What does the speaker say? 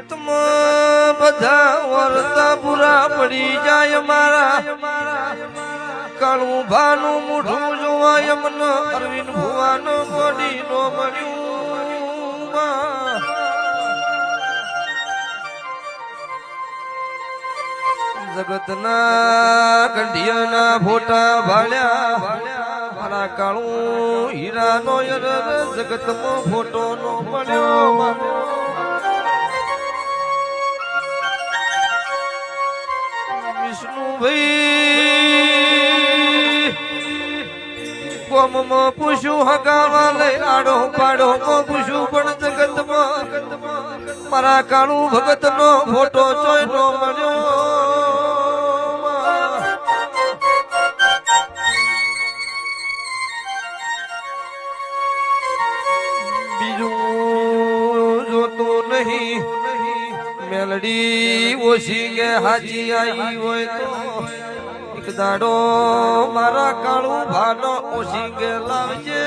જગતમાં બધા વર્તા પૂરા પડી જાય મારા કાળું ભાનું મૂઠું જોવાય મને અરવિંદ ભુવાનો ગોડી નો મળ્યું જગતના કંઢિયાના ફોટા ભાળ્યા મારા કાળું હીરાનો જગતમાં ફોટો નો મળ્યો વિષ્ણુભાઈ કોમમાં પૂછ્યું હગાવા લઈ આડો પાડો પૂછ્યું પણ જગતમાં મારા કાળું ભગત નો ફોટો ચોય નો મળ્યો મેલડી ઓછી કે હાજી આવી હોય તો એક દાડો મારા કાળું ભાનો ઓછી કે લાવજે